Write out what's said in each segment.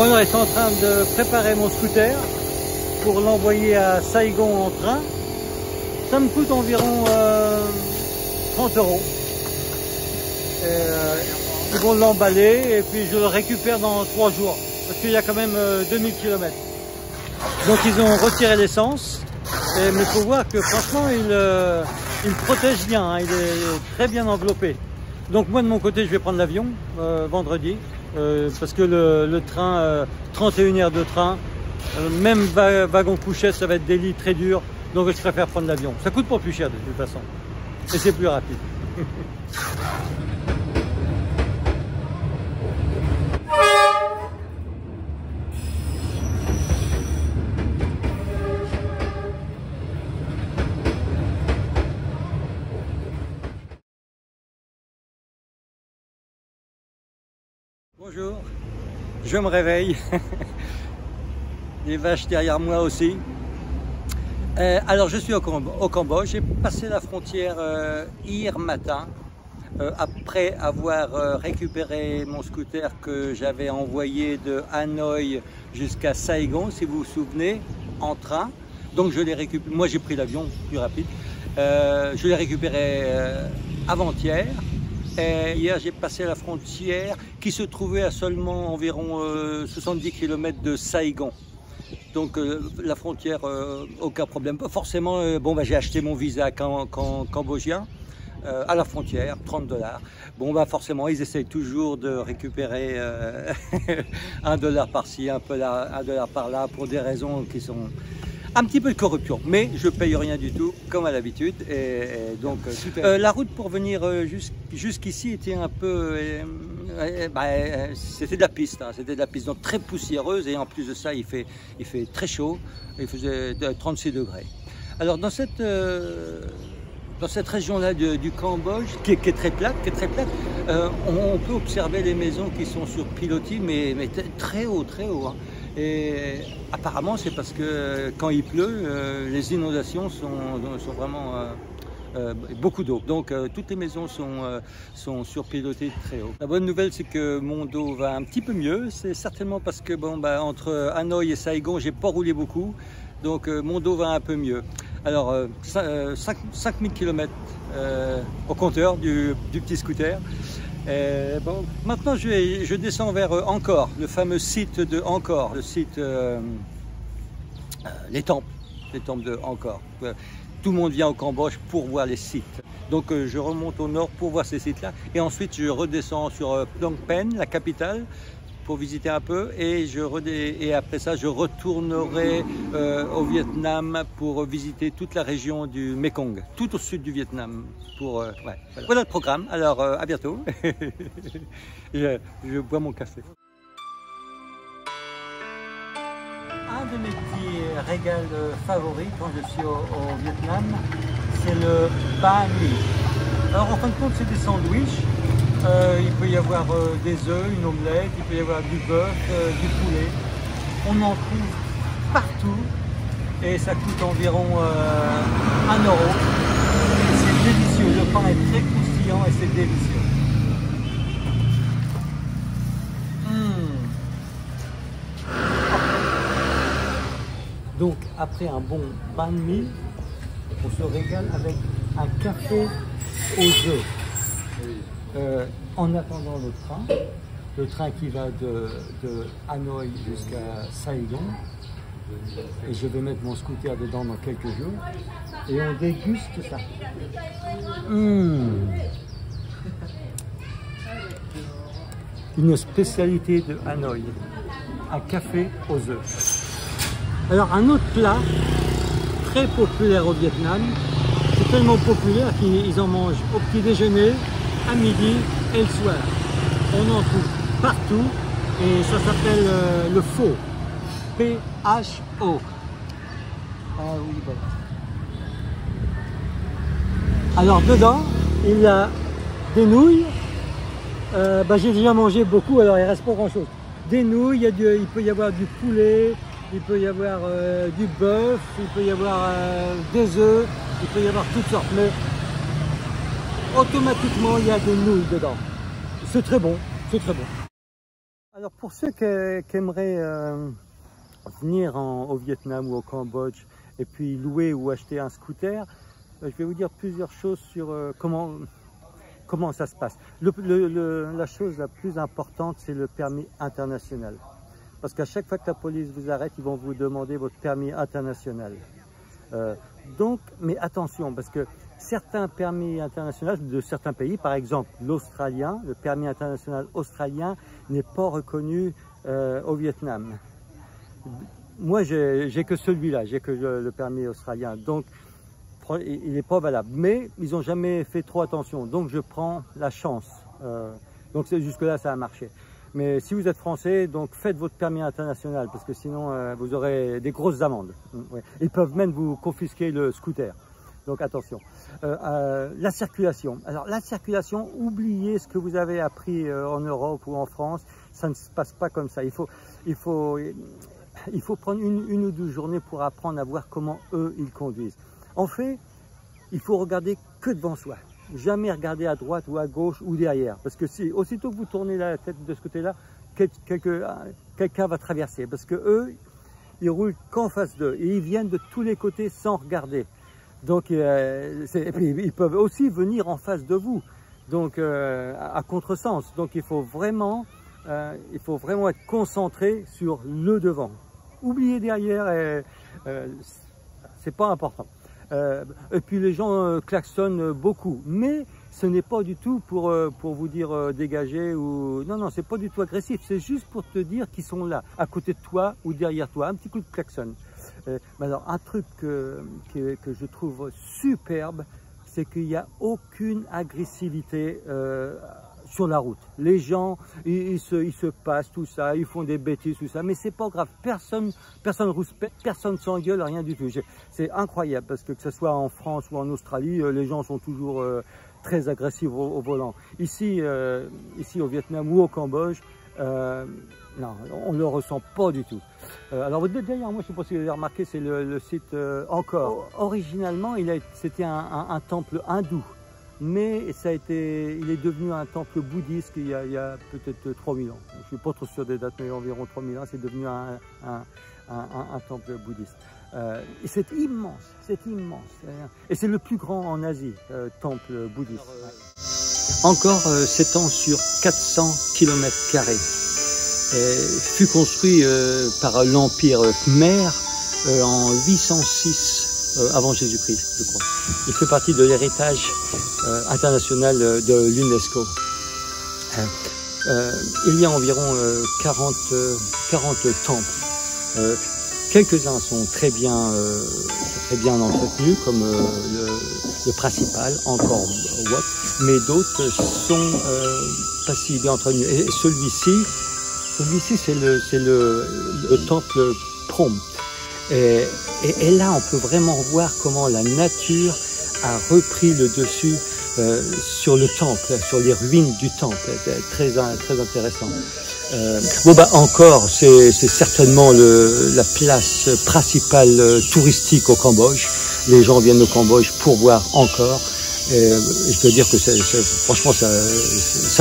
Bon, alors, ils sont en train de préparer mon scooter pour l'envoyer à Saigon en train. Ça me coûte environ 30 €. Ils vont l'emballer et puis je le récupère dans 3 jours parce qu'il y a quand même 2000 km. Donc ils ont retiré l'essence, mais il faut voir que franchement il protège bien, hein, il est très bien enveloppé. Donc moi de mon côté je vais prendre l'avion vendredi parce que le train, 31 heures de train, même wagon couchette, ça va être des lits très durs, donc je préfère prendre l'avion. Ça coûte pas plus cher de toute façon et c'est plus rapide. Bonjour, je me réveille, les vaches derrière moi aussi. Alors je suis au Cambodge, j'ai passé la frontière hier matin, après avoir récupéré mon scooter que j'avais envoyé de Hanoï jusqu'à Saigon, si vous vous souvenez, en train. Donc je l'ai récupéré, moi j'ai pris l'avion plus rapide, je l'ai récupéré avant-hier. Et hier, j'ai passé la frontière qui se trouvait à seulement environ 70 km de Saigon. Donc la frontière, aucun problème. Forcément, j'ai acheté mon visa cambodgien à la frontière, 30 $. Bon, forcément, ils essayent toujours de récupérer $1 par-ci, $1 par-là, pour des raisons qui sont un petit peu de corruption, mais je paye rien du tout, comme à l'habitude. Et donc, la route pour venir jusqu'ici était un peu... c'était de la piste, hein, c'était de la piste, donc très poussiéreuse, et en plus de ça, il fait très chaud, il faisait 36 degrés. Alors, dans cette région-là du Cambodge, qui est très plate, on peut observer les maisons qui sont sur pilotis, mais très haut, hein. Et apparemment, c'est parce que quand il pleut, les inondations sont vraiment beaucoup d'eau. Donc toutes les maisons sont surpilotées très haut. La bonne nouvelle, c'est que mon dos va un petit peu mieux. C'est certainement parce que entre Hanoï et Saigon, j'ai pas roulé beaucoup. Donc mon dos va un peu mieux. Alors 5000 km au compteur du petit scooter. Maintenant je descends vers Angkor, le fameux site de Angkor, le site les temples de Angkor. Tout le monde vient au Cambodge pour voir les sites. Donc je remonte au nord pour voir ces sites-là et ensuite je redescends sur Phnom Penh, la capitale, pour visiter un peu et après ça je retournerai au Vietnam pour visiter toute la région du Mekong, tout au sud du Vietnam. Voilà le programme, alors à bientôt. je bois mon café. Un de mes petits régals favoris quand je suis au Vietnam, c'est le banh mi. Alors en fin de compte c'est des sandwichs. Il peut y avoir des œufs, une omelette, il peut y avoir du bœuf, du poulet. On en trouve partout et ça coûte environ 1 €. C'est délicieux, le pain est très croustillant et c'est délicieux. Donc après un bon banh mi, on se régale avec un café aux œufs. En attendant le train qui va de Hanoï jusqu'à Saigon, et je vais mettre mon scooter dedans dans quelques jours, et on déguste ça. Une spécialité de Hanoï, un café aux œufs. Alors un autre plat très populaire au Vietnam, c'est tellement populaire qu'ils en mangent au petit déjeuner, à midi et le soir. On en trouve partout et ça s'appelle le pho. P-H-O. Ah oui, voilà. Alors dedans, il y a des nouilles. J'ai déjà mangé beaucoup, alors il ne reste pas grand chose. Des nouilles, il peut y avoir du poulet, il peut y avoir du bœuf, il peut y avoir des œufs, il peut y avoir toutes sortes. Mais automatiquement, il y a des nouilles dedans. C'est très bon, c'est très bon. Alors, Alors pour ceux qui aimeraient venir au Vietnam ou au Cambodge et puis louer ou acheter un scooter, je vais vous dire plusieurs choses sur comment ça se passe. La chose la plus importante, c'est le permis international. Parce qu'à chaque fois que la police vous arrête, ils vont vous demander votre permis international. Mais attention, parce que certains permis internationaux de certains pays, par exemple l'australien, le permis international australien n'est pas reconnu au Vietnam. Moi, j'ai que celui-là, j'ai que le permis australien, donc il n'est pas valable. Mais ils n'ont jamais fait trop attention, donc je prends la chance. Donc jusque-là, ça a marché. Mais si vous êtes français, donc faites votre permis international, parce que sinon vous aurez des grosses amendes. Ouais. Ils peuvent même vous confisquer le scooter. Donc attention. La circulation. Alors la circulation, oubliez ce que vous avez appris en Europe ou en France. Ça ne se passe pas comme ça. Il faut prendre une ou deux journées pour apprendre à voir comment eux ils conduisent. En fait, il faut regarder que devant soi. Jamais regarder à droite ou à gauche ou derrière. Parce que si aussitôt que vous tournez la tête de ce côté-là, quelqu'un va traverser. Parce que eux, ils roulent qu'en face d'eux. Et ils viennent de tous les côtés sans regarder. Donc, et puis, ils peuvent aussi venir en face de vous. Donc, à contresens. Donc, il faut vraiment être concentré sur le devant. Oubliez derrière, c'est pas important. Et puis les gens klaxonnent beaucoup, mais ce n'est pas du tout pour vous dire dégager ou non, c'est pas du tout agressif, c'est juste pour te dire qu'ils sont là, à côté de toi ou derrière toi, un petit coup de klaxon. Mais alors un truc que je trouve superbe, c'est qu'il n'y a aucune agressivité sur la route. Les gens, ils se passent tout ça, ils font des bêtises, tout ça, mais c'est pas grave. Personne rouspète, personne s'engueule, rien du tout. C'est incroyable parce que ce soit en France ou en Australie, les gens sont toujours très agressifs au volant. Ici au Vietnam ou au Cambodge, non, on ne le ressent pas du tout. Alors derrière moi, je ne sais pas si vous avez remarqué, c'est le site Angkor. Originalement, c'était un temple hindou. Mais il est devenu un temple bouddhiste il y a peut-être 3000 ans. Je ne suis pas trop sûr des dates, mais environ 3000 ans, c'est devenu un temple bouddhiste. Et c'est immense, Et c'est le plus grand en Asie, temple bouddhiste. Angkor s'étend sur 400 km². Fut construit par l'Empire Khmer en 806 avant Jésus-Christ, je crois. Il fait partie de l'héritage international de l'UNESCO. Il y a environ 40 temples. Quelques-uns sont très bien entretenus, comme le principal, Angkor Wat, mais d'autres sont pas si bien entretenus. Et celui-ci, c'est le temple Phrom. Et là, on peut vraiment voir comment la nature a repris le dessus sur le temple, sur les ruines du temple. Très intéressant. Angkor, c'est certainement la place principale touristique au Cambodge. Les gens viennent au Cambodge pour voir Angkor. Et je peux dire que franchement, ça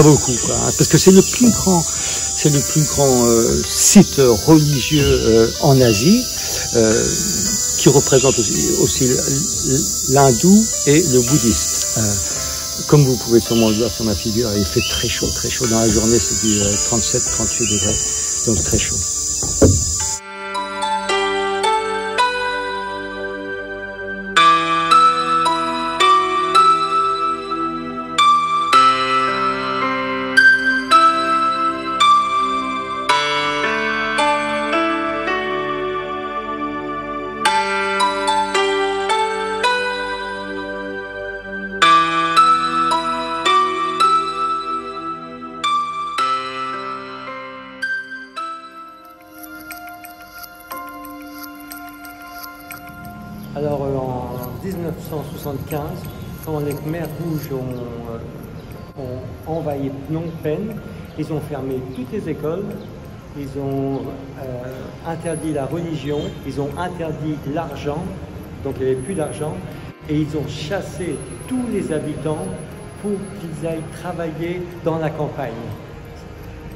vaut le coup, quoi, hein, parce que c'est le plus grand site religieux en Asie, qui représente aussi l'hindou et le bouddhiste. Comme vous pouvez sûrement le voir sur ma figure, il fait très chaud. Dans la journée, c'est du 37-38 degrés, donc très chaud. Alors en 1975, quand les Khmers rouges ont envahi Phnom Penh, ils ont fermé toutes les écoles, ils ont interdit la religion, ils ont interdit l'argent, donc il n'y avait plus d'argent, et ils ont chassé tous les habitants pour qu'ils aillent travailler dans la campagne.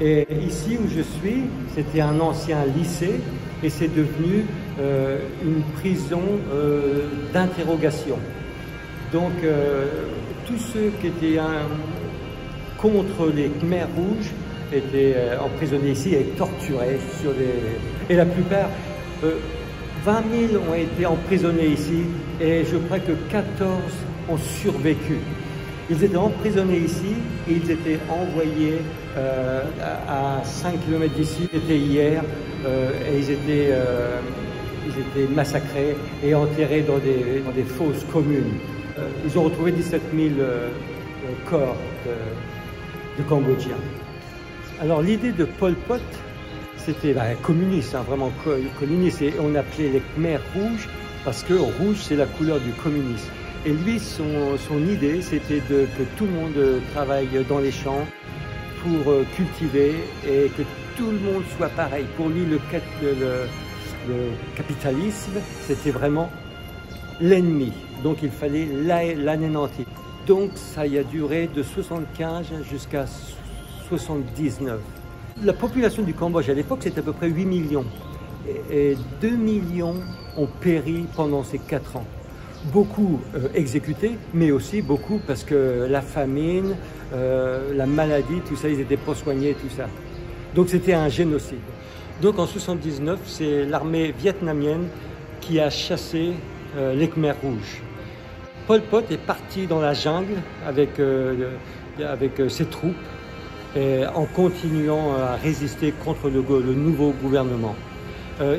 Et ici où je suis, c'était un ancien lycée et c'est devenu une prison d'interrogation. Donc tous ceux qui étaient contre les Khmers rouges étaient emprisonnés ici et torturés et la plupart, 20 000 ont été emprisonnés ici et je crois que 14 ont survécu. Ils étaient emprisonnés ici et ils étaient envoyés à 5 km d'ici, c'était hier, et ils étaient massacrés et enterrés dans des fosses communes. Ils ont retrouvé 17 000 corps de Cambodgiens. Alors l'idée de Pol Pot, c'était communiste, vraiment communiste, et on appelait les Khmers rouges parce que rouge c'est la couleur du communisme. Et lui, son idée, c'était que tout le monde travaille dans les champs pour cultiver et que tout le monde soit pareil. Pour lui, le capitalisme, c'était vraiment l'ennemi. Donc il fallait l'anéantir. Donc ça y a duré de 75 jusqu'à 79. La population du Cambodge à l'époque, c'était à peu près 8 millions. Et 2 millions ont péri pendant ces 4 ans. Beaucoup exécutés, mais aussi beaucoup parce que la famine, la maladie, tout ça, ils n'étaient pas soignés, tout ça. Donc c'était un génocide. Donc en 79, c'est l'armée vietnamienne qui a chassé les Khmers rouges. Pol Pot est parti dans la jungle avec ses troupes et en continuant à résister contre le nouveau gouvernement.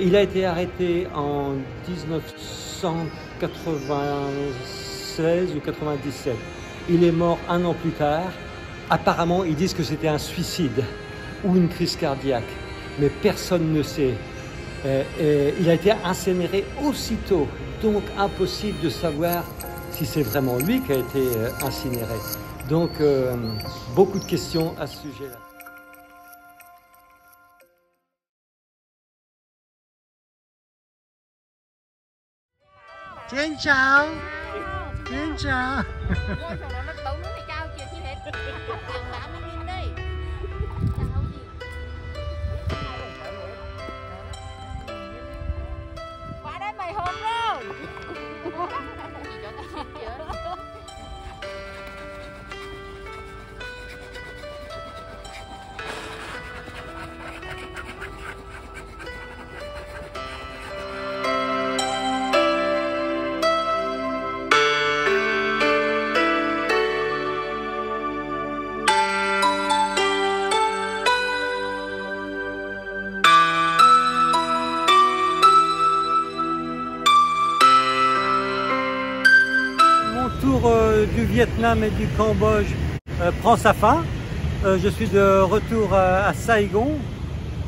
Il a été arrêté en 1996 ou 97. Il est mort 1 an plus tard. Apparemment, ils disent que c'était un suicide ou une crise cardiaque, mais personne ne sait. Il a été incinéré aussitôt, donc impossible de savoir si c'est vraiment lui qui a été incinéré. Donc, beaucoup de questions à ce sujet-là. Xin chào. Xin chào. Qua đây mày hôm rồi. Tour du Vietnam et du Cambodge prend sa fin. Je suis de retour à Saigon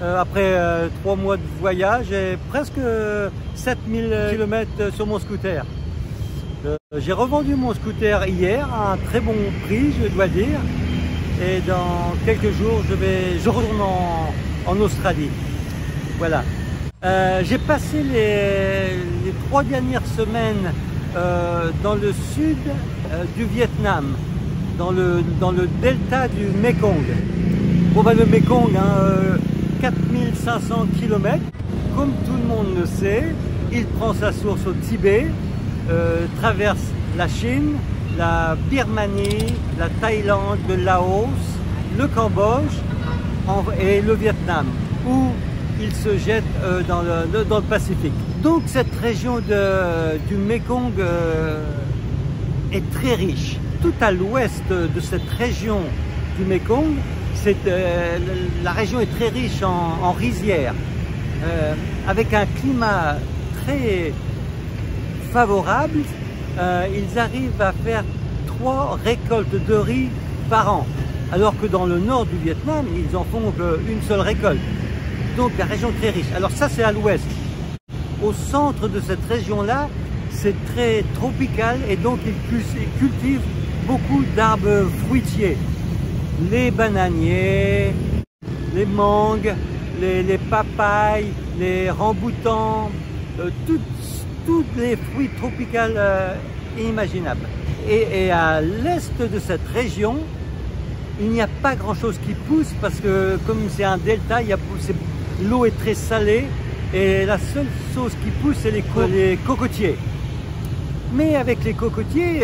après 3 mois de voyage et presque 7000 km sur mon scooter. J'ai revendu mon scooter hier à un très bon prix, je dois dire, et dans quelques jours je retourne en Australie. Voilà. J'ai passé les 3 dernières semaines dans le sud du Vietnam, dans le delta du Mekong. Bon, le Mekong, 4500 km, comme tout le monde le sait, il prend sa source au Tibet, traverse la Chine, la Birmanie, la Thaïlande, le Laos, le Cambodge et le Vietnam, où il se jette dans le Pacifique. Donc cette région du Mekong est très riche. Tout à l'ouest de cette région du Mekong, la région est très riche en rizières, avec un climat très favorable. Ils arrivent à faire 3 récoltes de riz par an, alors que dans le nord du Vietnam, ils en font qu'une seule récolte. Donc la région est très riche. Alors ça, c'est à l'ouest. Au centre de cette région-là, c'est très tropical et donc ils cultivent beaucoup d'arbres fruitiers. Les bananiers, les mangues, les papayes, les ramboutans, tous les fruits tropicaux inimaginables. Et à l'est de cette région, il n'y a pas grand chose qui pousse parce que comme c'est un delta, l'eau est très salée et la seule chose qui pousse c'est les cocotiers. Mais avec les cocotiers,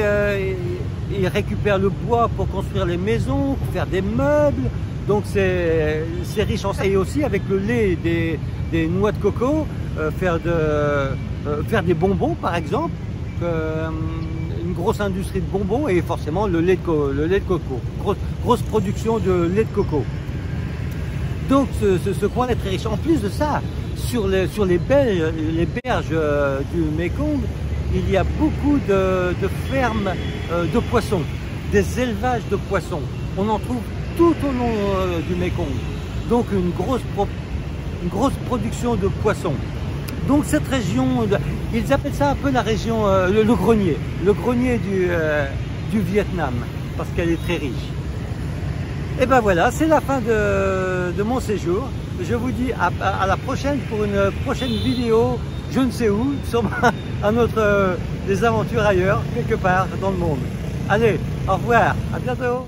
ils récupèrent le bois pour construire les maisons, pour faire des meubles, donc c'est riche en ça. Et aussi avec le lait des noix de coco, faire des bonbons par exemple, une grosse industrie de bonbons et forcément le lait de coco, grosse production de lait de coco. Donc ce coin est très riche. En plus de ça, sur les berges du Mékong, il y a beaucoup de fermes de poissons, des élevages de poissons. On en trouve tout au long du Mékong. Donc une grosse production de poissons. Donc cette région, ils appellent ça un peu la région, le grenier du Vietnam, parce qu'elle est très riche. Et ben voilà, c'est la fin de mon séjour. Je vous dis à la prochaine pour une prochaine vidéo, je ne sais où, sûrement des aventures ailleurs, quelque part dans le monde. Allez, au revoir, à bientôt.